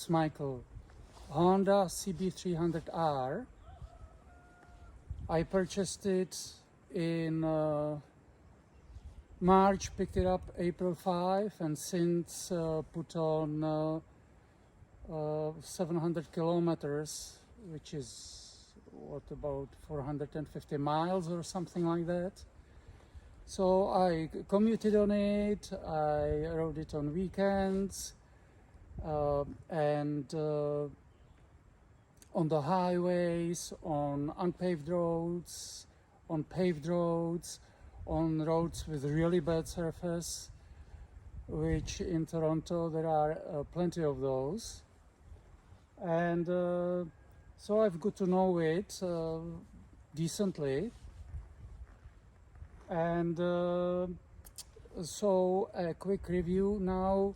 it's Michael. Honda CB300R. I purchased it in March, picked it up April 5, and since put on 700 kilometers, which is what, about 450 miles or something like that. So I commuted on it, I rode it on weekends, and on the highways, on unpaved roads, on paved roads, on roads with really bad surface, which in Toronto there are plenty of those. And so I've got to know it decently. And so a quick review now.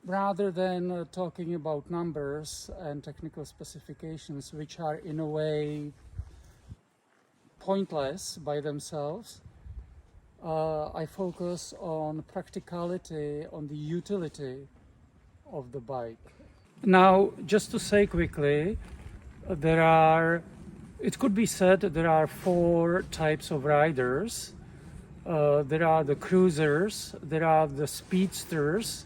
Rather than talking about numbers and technical specifications, which are in a way pointless by themselves, I focus on practicality, on the utility of the bike. Now, just to say quickly, it could be said that there are four types of riders. There are the cruisers, there are the speedsters,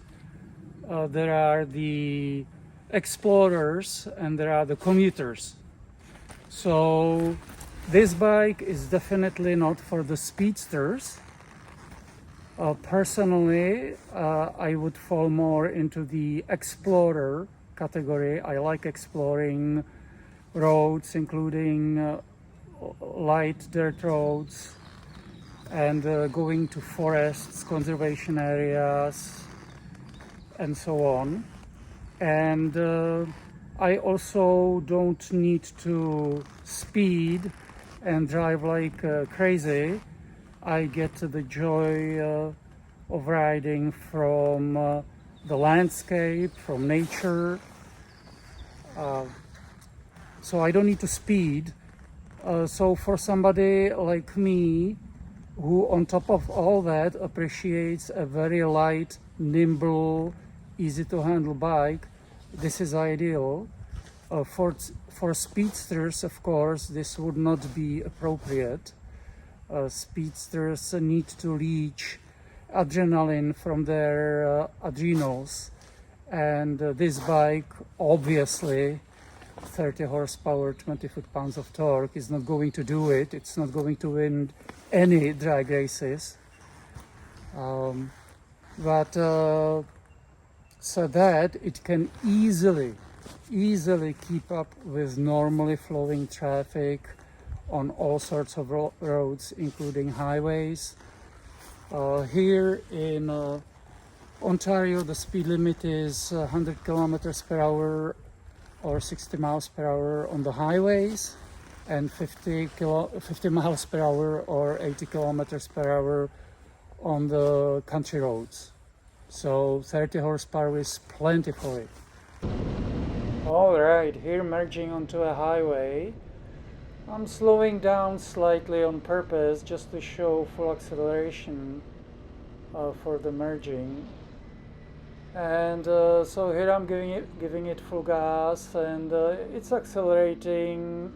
there are the explorers, and there are the commuters. So this bike is definitely not for the speedsters. Personally, I would fall more into the explorer category. I like exploring roads, including light dirt roads, and going to forests, conservation areas, and so on. And I also don't need to speed and drive like crazy. I get the joy of riding from the landscape, from nature. So I don't need to speed. So for somebody like me, who on top of all that appreciates a very light, nimble, easy to handle bike, this is ideal. For speedsters, of course, this would not be appropriate. Speedsters need to reach adrenaline from their adrenals, and this bike, obviously 30 horsepower, 20 foot-pounds of torque, is not going to do it. It's not going to win any drag races. But so that it can easily keep up with normally flowing traffic on all sorts of roads, including highways. Here in Ontario, the speed limit is 100 kilometers per hour or 60 miles per hour on the highways, and 50 miles per hour or 80 kilometers per hour on the country roads. So 30 horsepower is plenty for it. All right, here merging onto a highway. I'm slowing down slightly on purpose just to show full acceleration for the merging. And so here I'm giving it full gas, and it's accelerating.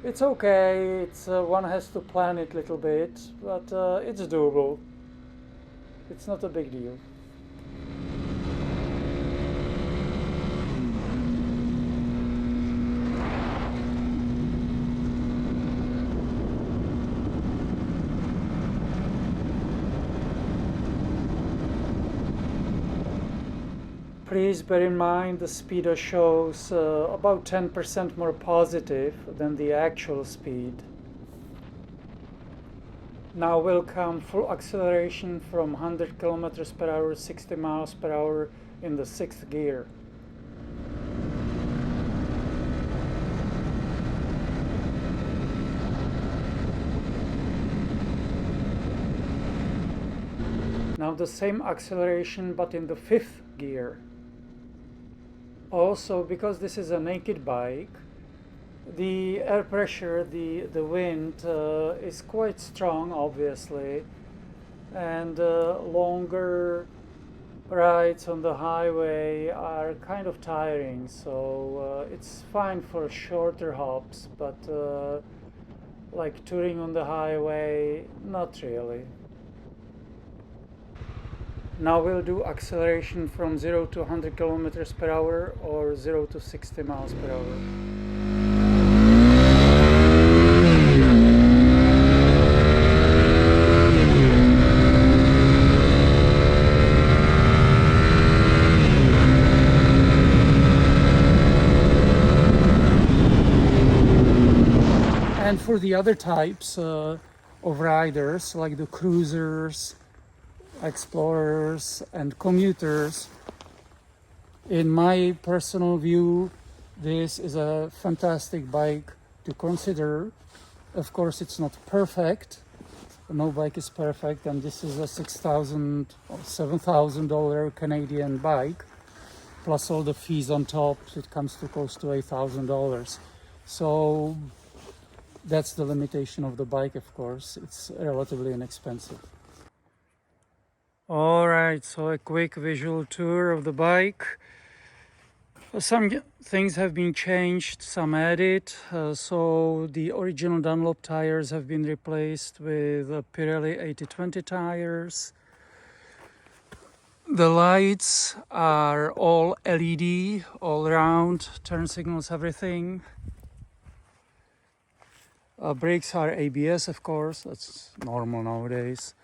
It's okay. It's one has to plan it a little bit, but it's doable. It's not a big deal. Please bear in mind the speedo shows about 10% more positive than the actual speed. Now will come full acceleration from 100 kilometers per hour, 60 miles per hour in the 6th gear. Now the same acceleration, but in the 5th gear. Also, because this is a naked bike, the air pressure, the wind is quite strong, obviously, and longer rides on the highway are kind of tiring, so it's fine for shorter hops, but like touring on the highway, not really. Now we'll do acceleration from 0 to 100 kilometers per hour or 0 to 60 miles per hour. And for the other types of riders, like the cruisers, explorers, and commuters, in my personal view, this is a fantastic bike to consider. Of course, it's not perfect. No bike is perfect, and this is a $6,000 or $7,000 Canadian bike, plus all the fees on top. It comes to close to $8,000. So that's the limitation of the bike, of course. It's relatively inexpensive. All right, so a quick visual tour of the bike. Some things have been changed, some added. So the original Dunlop tires have been replaced with Pirelli 80/20 tires. The lights are all LED, all around, turn signals, everything. Brakes are ABS, of course, that's normal nowadays.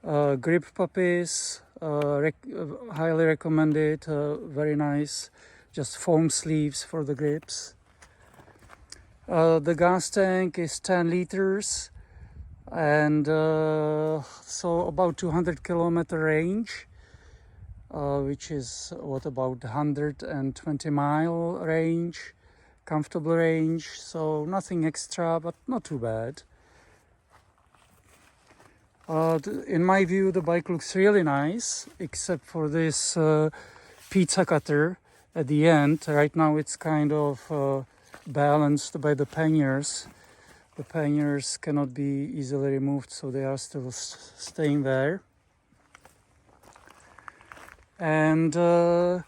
Grip puppies, highly recommended, very nice. Just foam sleeves for the grips. The gas tank is 10 liters and so about 200 kilometer range, which is what, about 120 mile range, comfortable range, so nothing extra, but not too bad. In my view, the bike looks really nice, except for this pizza cutter at the end. Right now it's kind of balanced by the panniers. The panniers cannot be easily removed, so they are still staying there. And the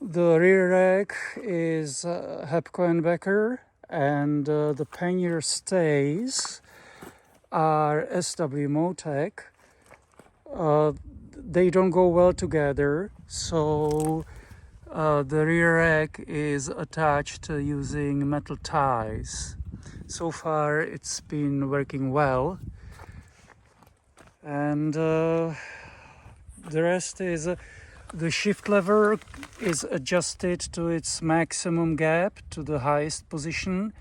rear rack is Hepco and Becker, and the pannier stays are SW Motec. They don't go well together, so the rear rack is attached using metal ties. So far it's been working well, and the rest is the shift lever is adjusted to its maximum gap to the highest position,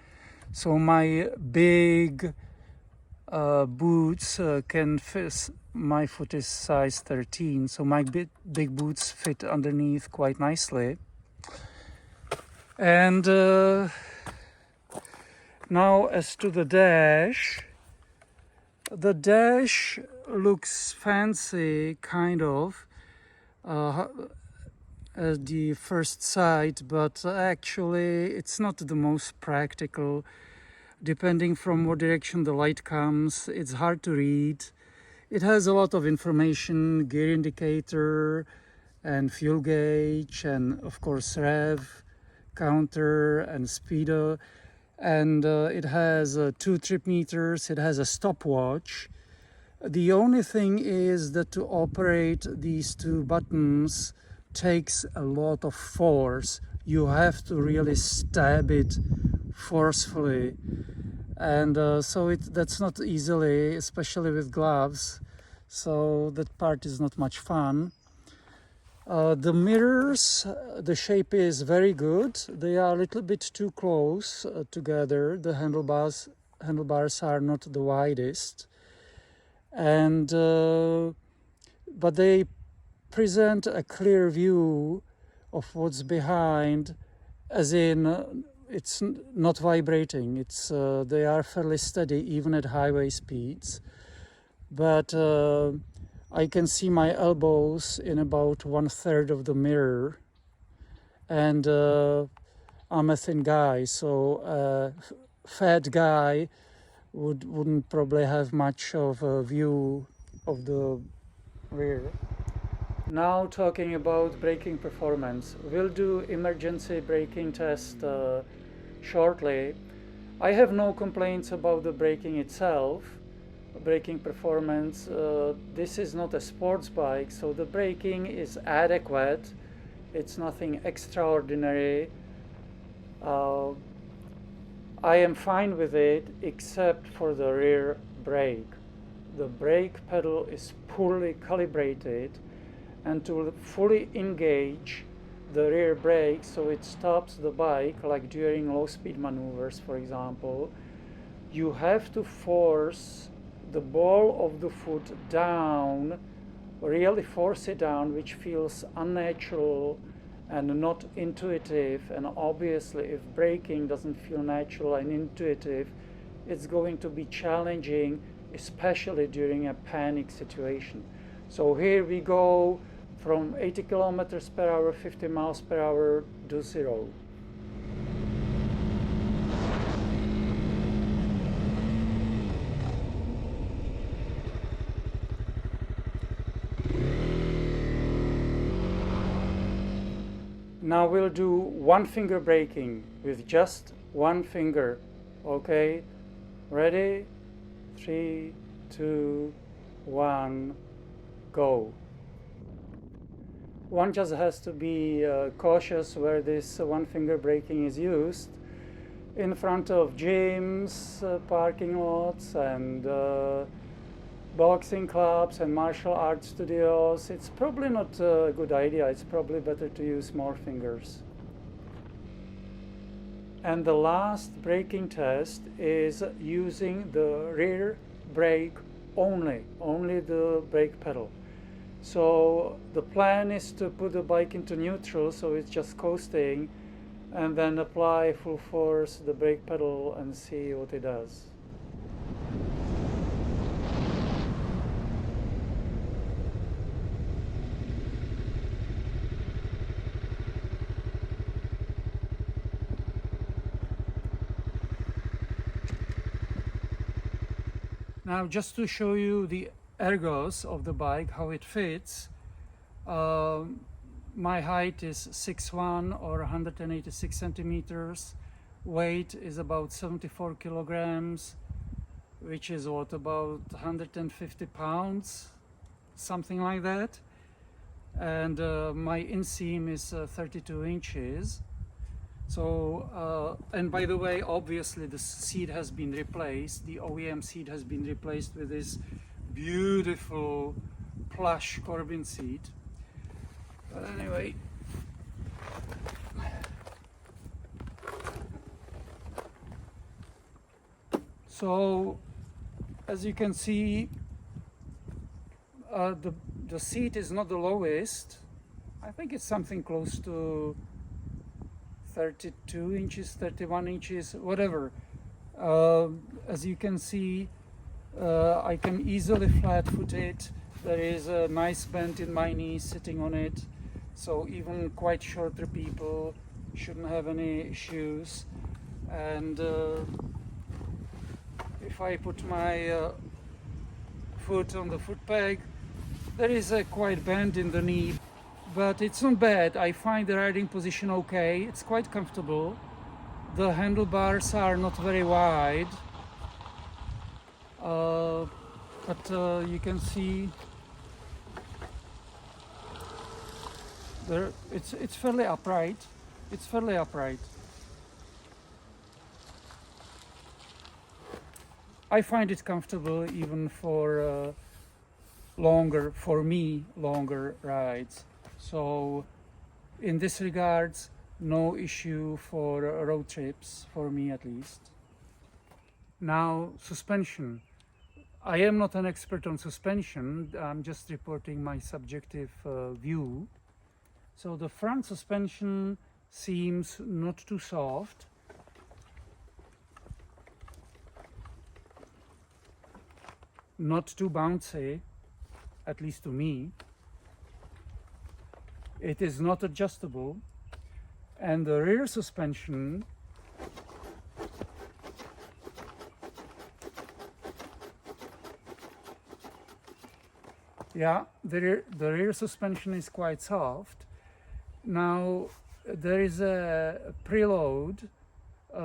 so my big boots can fit. My foot is size 13, so my big boots fit underneath quite nicely. And now as to the dash looks fancy, kind of, at the first sight, but actually it's not the most practical. Depending from what direction the light comes, it's hard to read. It has a lot of information, gear indicator and fuel gauge, and of course rev counter and speedo, and it has 2 trip meters, it has a stopwatch. The only thing is that to operate these 2 buttons takes a lot of force. You have to really stab it forcefully, and so that's not easily, especially with gloves, so that part is not much fun. The mirrors, the shape is very good. They are a little bit too close together. The handlebars are not the widest, and but they present a clear view of what's behind, as in it's not vibrating. It's they are fairly steady even at highway speeds, but I can see my elbows in about 1/3 of the mirror, and I'm a thin guy, so a fat guy wouldn't probably have much of a view of the rear. Now talking about braking performance. We'll do emergency braking test shortly. I have no complaints about the braking itself, braking performance. This is not a sports bike, so the braking is adequate. It's nothing extraordinary. I am fine with it except for the rear brake. The brake pedal is poorly calibrated, and to fully engage the rear brake so it stops the bike, like during low speed maneuvers for example, you have to force the ball of the foot down, really force it down, which feels unnatural and not intuitive. And obviously if braking doesn't feel natural and intuitive, it's going to be challenging, especially during a panic situation. So here we go from 80 kilometers per hour, 50 miles per hour, do 0. Now we'll do one finger braking with just one finger. Okay, ready? 3, 2, 1, go. One just has to be cautious where this one finger braking is used. In front of gyms, parking lots, and boxing clubs and martial arts studios, it's probably not a good idea. It's probably better to use more fingers. And the last braking test is using the rear brake only the brake pedal. So the plan is to put the bike into neutral, so it's just coasting, and then apply full force the brake pedal and see what it does. Now just to show you the ergos of the bike, how it fits. My height is 6'1" or 186 centimeters. Weight is about 74 kilograms, which is what, about 150 pounds, something like that. And my inseam is 32 inches. So, and by the way, obviously the seat has been replaced. The OEM seat has been replaced with this beautiful plush Corbin seat. But anyway, so as you can see, the seat is not the lowest. I think it's something close to 32 inches, 31 inches, whatever. As you can see, I can easily flat foot it. There is a nice bend in my knee sitting on it, so even quite shorter people shouldn't have any issues. And if I put my foot on the foot peg, there is a quite bend in the knee, but it's not bad. I find the riding position okay. It's quite comfortable. The handlebars are not very wide, but you can see there it's fairly upright. It's fairly upright. I find it comfortable even for longer rides. So in this regards, no issue for road trips, for me at least. Now, suspension. I am not an expert on suspension. I'm just reporting my subjective view. So the front suspension seems not too soft. Not too bouncy, at least to me. It is not adjustable. And the rear suspension Yeah, the rear suspension is quite soft. Now there is a preload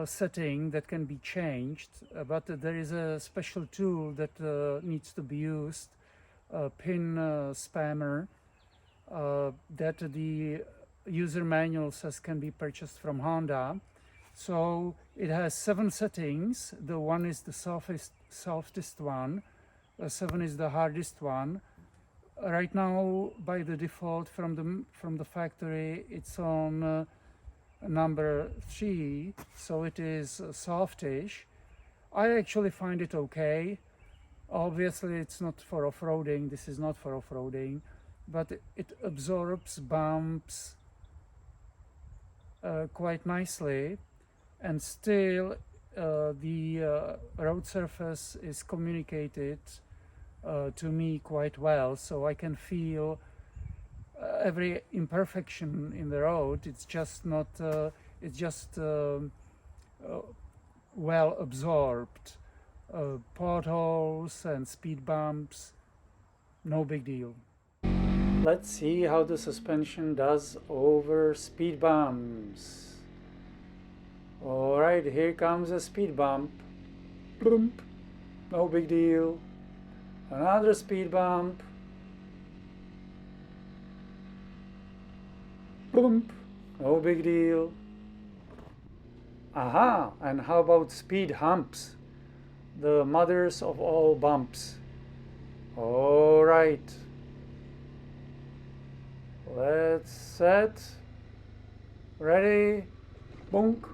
setting that can be changed, but there is a special tool that needs to be used, a pin spammer, that the user manual says can be purchased from Honda. So it has 7 settings. The 1 is the softest one, 7 is the hardest one. Right now, by the default from the factory, it's on number 3, so it is softish. I actually find it okay. Obviously, it's not for off-roading. This is not for off-roading, but it absorbs bumps quite nicely, and still the road surface is communicated to me quite well, so I can feel every imperfection in the road. It's just not it's just well absorbed. Potholes and speed bumps, no big deal. Let's see how the suspension does over speed bumps. Alright, here comes a speed bump. Bloomp. No big deal. Another speed bump. Bloomp. No big deal. Aha! And how about speed humps? The mothers of all bumps. Alright. Let's set. Ready. Bonk.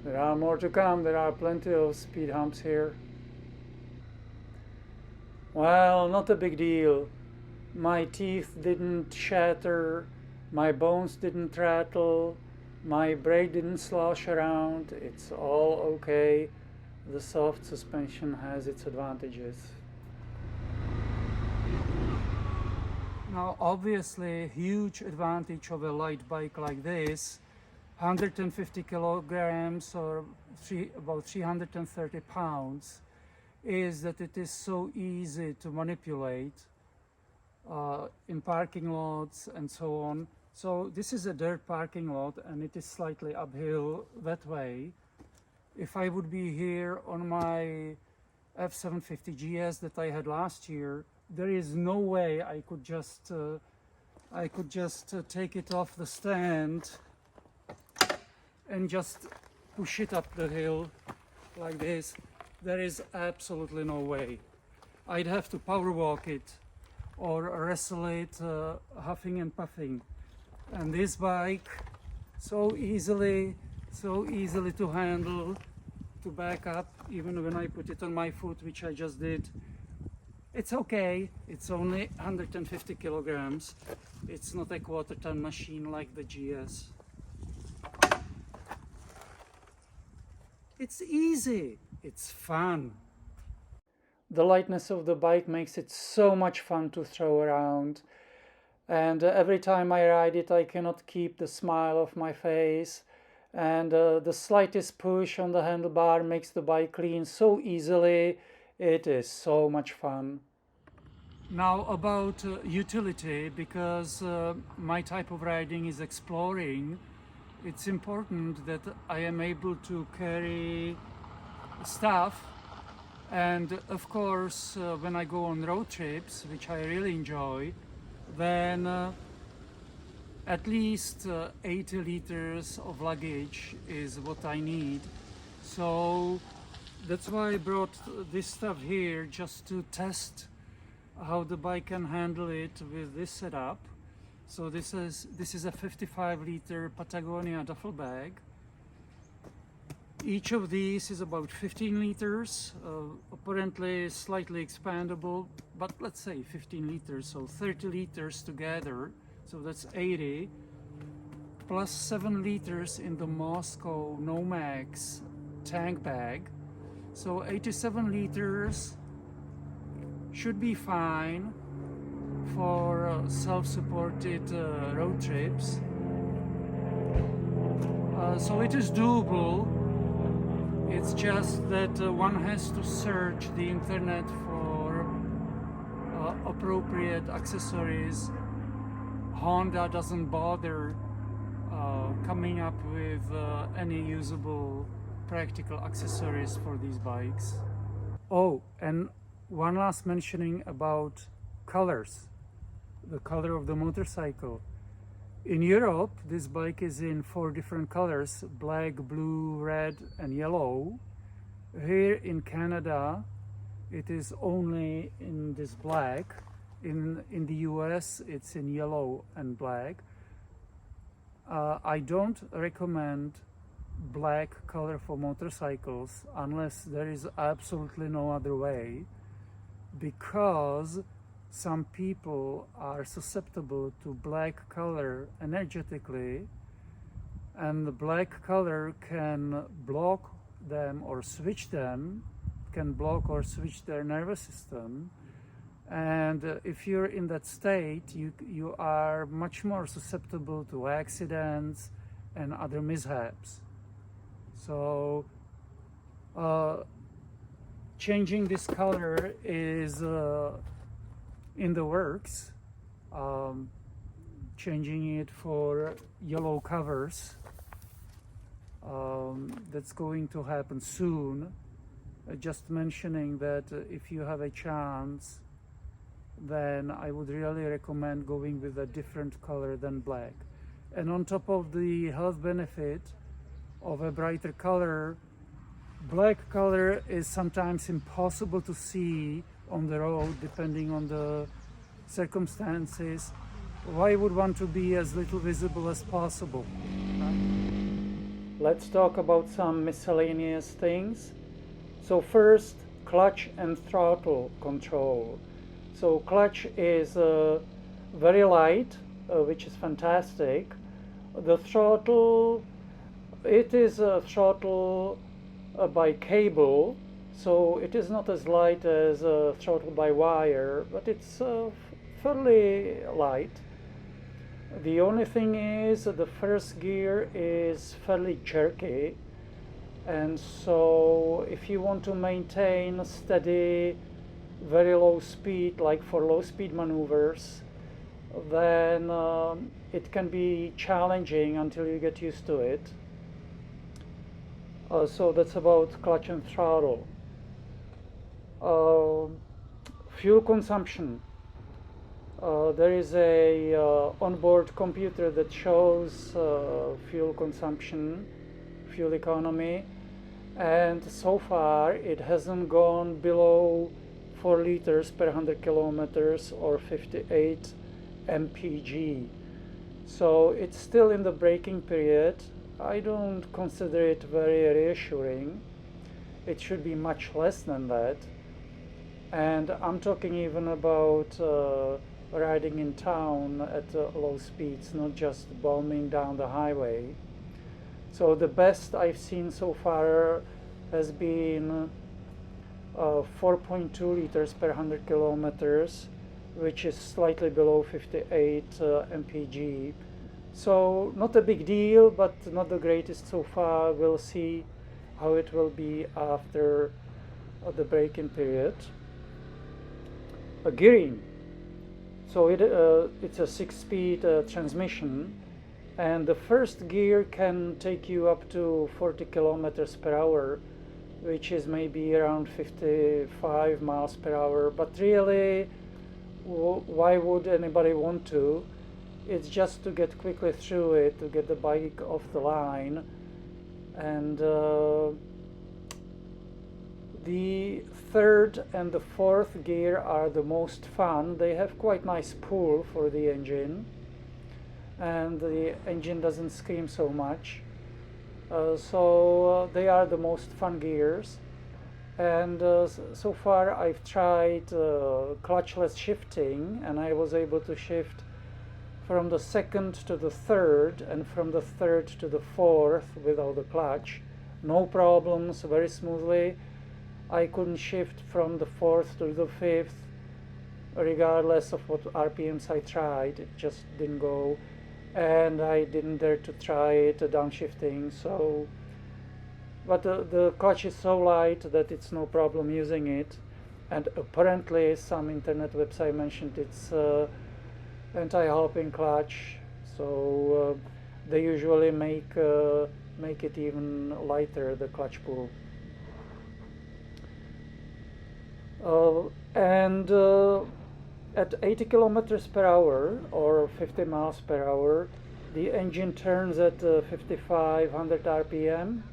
There are more to come. There are plenty of speed humps here. Well, not a big deal. My teeth didn't shatter. My bones didn't rattle. My brake didn't slosh around. It's all okay. The soft suspension has its advantages. Now, obviously, a huge advantage of a light bike like this, 150 kilograms or about 330 pounds, is that it is so easy to manipulate in parking lots and so on. So this is a dirt parking lot and it is slightly uphill that way. If I would be here on my F750 GS that I had last year, there is no way I could just take it off the stand and just push it up the hill like this. There is absolutely no way. I'd have to power walk it or wrestle it huffing and puffing. And this bike, so easily to handle, to back up, even when I put it on my foot, which I just did. It's okay, it's only 150 kilograms. It's not a quarter-ton machine like the GS. It's easy, it's fun. The lightness of the bike makes it so much fun to throw around. And every time I ride it, I cannot keep the smile off my face. And the slightest push on the handlebar makes the bike lean so easily. It is so much fun. Now about utility, because my type of riding is exploring, it's important that I am able to carry stuff. And of course, when I go on road trips, which I really enjoy, then at least 80 liters of luggage is what I need. So that's why I brought this stuff here, just to test how the bike can handle it with this setup. So this is a 55-liter Patagonia duffel bag. Each of these is about 15 liters, apparently slightly expandable, but let's say 15 liters, so 30 liters together, so that's 80, plus 7 liters in the Moscow Nomax tank bag, so 87 liters should be fine for self-supported road trips. So it is doable. It's just that one has to search the internet for appropriate accessories. Honda doesn't bother coming up with any usable practical accessories for these bikes. Oh, and one last mentioning about colors, the color of the motorcycle. In Europe, this bike is in 4 different colors: black, blue, red, and yellow. Here in Canada, it is only in this black. In the US, it's in yellow and black. I don't recommend black color for motorcycles unless there is absolutely no other way, because some people are susceptible to black color energetically, and the black color can block them or switch them, can block or switch their nervous system. And if you're in that state, you are much more susceptible to accidents and other mishaps. So changing this color is in the works. Changing it for yellow covers. That's going to happen soon. Just mentioning that if you have a chance, then I would really recommend going with a different color than black. And on top of the health benefit of a brighter color, black color is sometimes impossible to see on the road depending on the circumstances. Why would want to be as little visible as possible? Let's talk about some miscellaneous things. So first, clutch and throttle control. So clutch is very light, which is fantastic. The throttle, it is a throttle by cable, so it is not as light as a throttle by wire, but it's fairly light. The only thing is the first gear is fairly jerky, and so if you want to maintain a steady, very low speed, like for low speed maneuvers, then it can be challenging until you get used to it. So that's about clutch and throttle. Fuel consumption. There is a onboard computer that shows fuel consumption, fuel economy, and so far it hasn't gone below 4 liters per 100 kilometers or 58 mpg. So it's still in the braking period. I don't consider it very reassuring. It should be much less than that. And I'm talking even about riding in town at low speeds, not just bombing down the highway. So the best I've seen so far has been 4.2 liters per 100 kilometers, which is slightly below 58 mpg. So not a big deal, but not the greatest so far. We'll see how it will be after the braking period. Gearing. So it's a 6-speed transmission, and the first gear can take you up to 40 kilometers per hour, which is maybe around 55 miles per hour. But really, why would anybody want to? It's just to get quickly through it, to get the bike off the line. And the third and the fourth gear are the most fun. They have quite nice pull for the engine, and the engine doesn't scream so much. So they are the most fun gears. And so far I've tried clutchless shifting, and I was able to shift from the second to the third and from the third to the fourth without the clutch. No problems, very smoothly. I couldn't shift from the fourth to the fifth, regardless of what RPMs I tried. It just didn't go, and I didn't dare to try it downshifting. But the clutch is so light that it's no problem using it. and apparently some internet website mentioned it's anti-hopping clutch, so they usually make it even lighter, the clutch pull. And at 80 kilometers per hour or 50 miles per hour, the engine turns at 5500 RPM.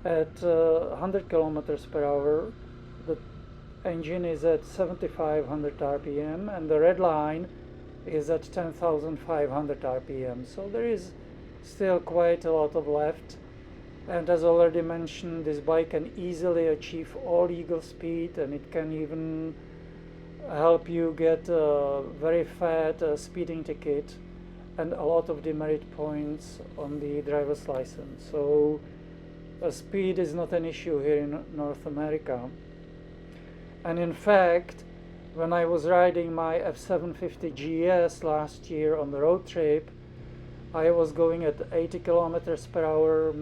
At 100 kilometers per hour, the engine is at 7500 RPM, and the red line is at 10,500 RPM. So there is still quite a lot of left. And as already mentioned, this bike can easily achieve all legal speed, and it can even help you get a very fat speeding ticket and a lot of demerit points on the driver's license. So speed is not an issue here in North America. And in fact, when I was riding my F750 GS last year on the road trip, I was going at 80 kilometers per hour,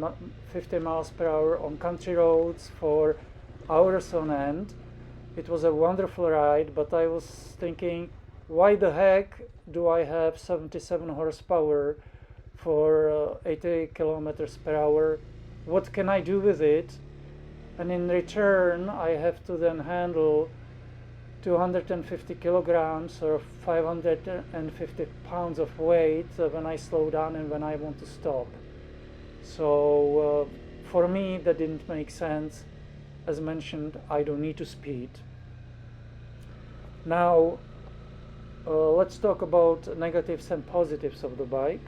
50 miles per hour on country roads for hours on end. It was a wonderful ride, but I was thinking, why the heck do I have 77 horsepower for 80 kilometers per hour? What can I do with it? And in return, I have to then handle 250 kilograms or 550 pounds of weight when I slow down and when I want to stop. So for me, that didn't make sense. As mentioned, I don't need to speed. Now, let's talk about negatives and positives of the bike,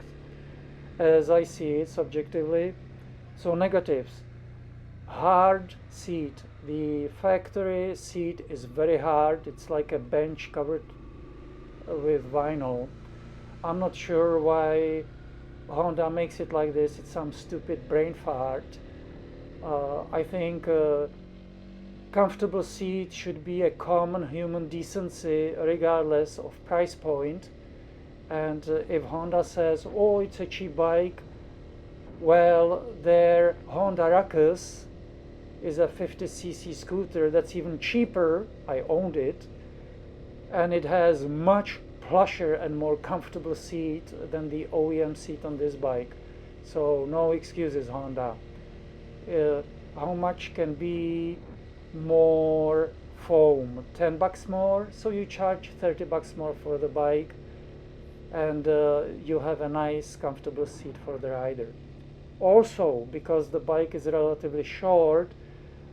as I see it subjectively. So negatives: hard seat. The factory seat is very hard. It's like a bench covered with vinyl. I'm not sure why Honda makes it like this. It's some stupid brain fart. I think comfortable seat should be a common human decency regardless of price point. And if Honda says, oh, it's a cheap bike, well, their Honda Ruckus is a 50cc scooter that's even cheaper. I owned it, and it has much plusher and more comfortable seat than the OEM seat on this bike. So no excuses, Honda. How much can be more foam? $10 more, so you charge $30 more for the bike, and you have a nice comfortable seat for the rider. Also, because the bike is relatively short,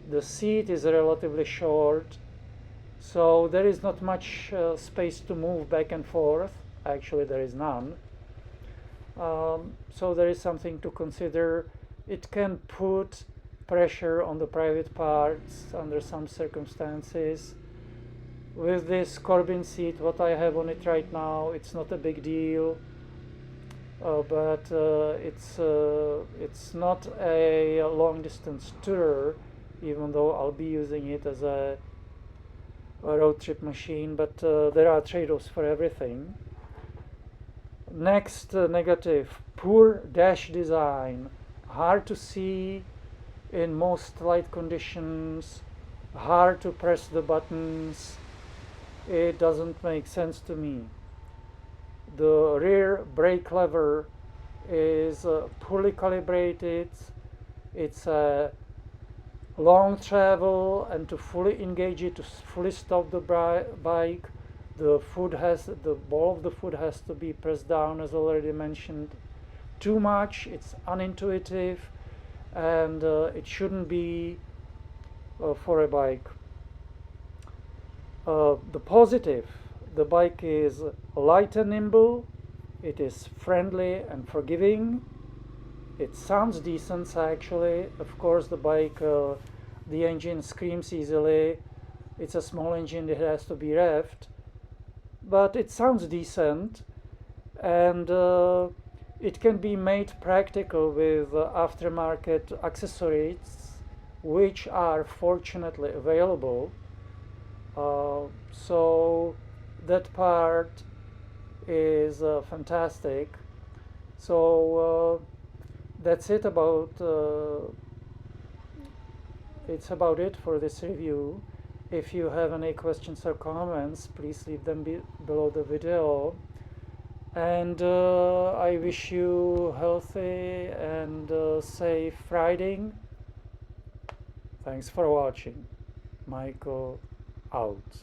the seat is relatively short, so there is not much space to move back and forth. Actually, there is none. So there is something to consider. It can put pressure on the private parts under some circumstances. With this Corbin seat, what I have on it right now, it's not a big deal. But it's not a long distance tour, even though I'll be using it as a road trip machine, but there are trade-offs for everything. Next negative: poor dash design. Hard to see in most light conditions, hard to press the buttons. It doesn't make sense to me. The rear brake lever is poorly calibrated. It's a long travel, and to fully engage it, to fully stop the bike, the ball of the foot has to be pressed down, as already mentioned. Too much, it's unintuitive, and it shouldn't be for a bike. The positive: the bike is light and nimble, it is friendly and forgiving, it sounds decent actually. Of course, the bike, the engine screams easily. It's a small engine, it has to be revved, but it sounds decent, and it can be made practical with aftermarket accessories, which are fortunately available. So that part is fantastic. So that's it about it's about it for this review. If you have any questions or comments, please leave them below the video. And I wish you healthy and safe riding. Thanks for watching. Michael out.